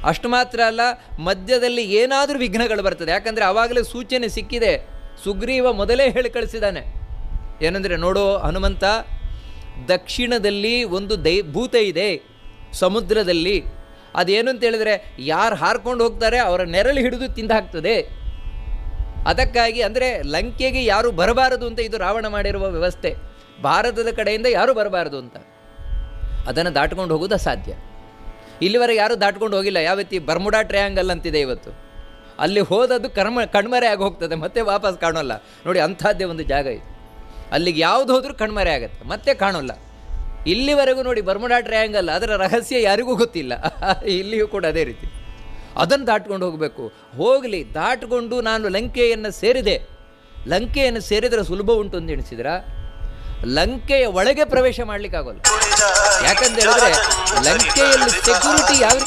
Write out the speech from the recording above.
ಅಷ್ಟು ಮಾತ್ರ ಅಲ್ಲ, ಮಧ್ಯದಲ್ಲಿ ಏನಾದರೂ ವಿಘ್ನಗಳು ಬರ್ತದೆ. ಯಾಕಂದರೆ ಆವಾಗಲೇ ಸೂಚನೆ ಸಿಕ್ಕಿದೆ. ಸುಗ್ರೀವ ಮೊದಲೇ ಹೇಳಿ ಕಳಿಸಿದ್ದಾನೆ. ಏನಂದರೆ, ನೋಡು ಹನುಮಂತ, ದಕ್ಷಿಣದಲ್ಲಿ ಒಂದು ಭೂತ ಇದೆ ಸಮುದ್ರದಲ್ಲಿ. ಅದೇನು ಅಂತ ಹೇಳಿದ್ರೆ, ಯಾರು ಹಾರ್ಕೊಂಡು ಹೋಗ್ತಾರೆ ಅವರ ನೆರಳು ಹಿಡಿದು ತಿಂದಾಕ್ತದೆ. ಅದಕ್ಕಾಗಿ ಅಂದರೆ ಲಂಕೆಗೆ ಯಾರು ಬರಬಾರದು ಅಂತ ಇದು ರಾವಣ ಮಾಡಿರುವ ವ್ಯವಸ್ಥೆ. ಭಾರತದ ಕಡೆಯಿಂದ ಯಾರೂ ಬರಬಾರದು ಅಂತ. ಅದನ್ನು ದಾಟ್ಕೊಂಡು ಹೋಗೋದು ಅಸಾಧ್ಯ. ಇಲ್ಲಿವರೆಗೆ ಯಾರೂ ದಾಟ್ಕೊಂಡು ಹೋಗಿಲ್ಲ. ಯಾವತ್ತಿ ಬರ್ಮುಡಾ ಟ್ರಯಾಂಗಲ್ ಅಂತಿದೆ ಇವತ್ತು. ಅಲ್ಲಿ ಹೋದದ್ದು ಕಣ್ಮರೆ ಆಗಿ ಹೋಗ್ತದೆ, ಮತ್ತೆ ವಾಪಸ್ ಕಾಣೋಲ್ಲ. ನೋಡಿ, ಅಂಥದ್ದೇ ಒಂದು ಜಾಗ ಇದು. ಅಲ್ಲಿಗೆ ಯಾವುದು ಹೋದರೂ ಕಣ್ಮರೆ ಆಗುತ್ತೆ, ಮತ್ತೆ ಕಾಣೋಲ್ಲ. ಇಲ್ಲಿವರೆಗೂ ನೋಡಿ ಬರ್ಮುಡಾ ಟ್ರಯಾಂಗಲ್, ಅದರ ರಹಸ್ಯ ಯಾರಿಗೂ ಗೊತ್ತಿಲ್ಲ. ಇಲ್ಲಿಯೂ ಕೂಡ ಅದೇ ರೀತಿ. ಅದನ್ನು ದಾಟ್ಕೊಂಡು ಹೋಗಬೇಕು. ಹೋಗಲಿ, ದಾಟ್ಕೊಂಡು ನಾನು ಲಂಕೆಯನ್ನು ಸೇರಿದೆ. ಲಂಕೆಯನ್ನು ಸೇರಿದರೆ ಸುಲಭ ಉಂಟು ಅಂತ ಎಣಿಸಿದ್ರ, ಲಂಕೆಯ ಒಳಗೆ ಪ್ರವೇಶ ಮಾಡಲಿಕ್ಕಾಗೋಲ್ಲ. ಯಾಕಂತ ಹೇಳಿದ್ರೆ ಲಂಕೆಯಲ್ಲಿ ಸೆಕ್ಯೂರಿಟಿ ಯಾವ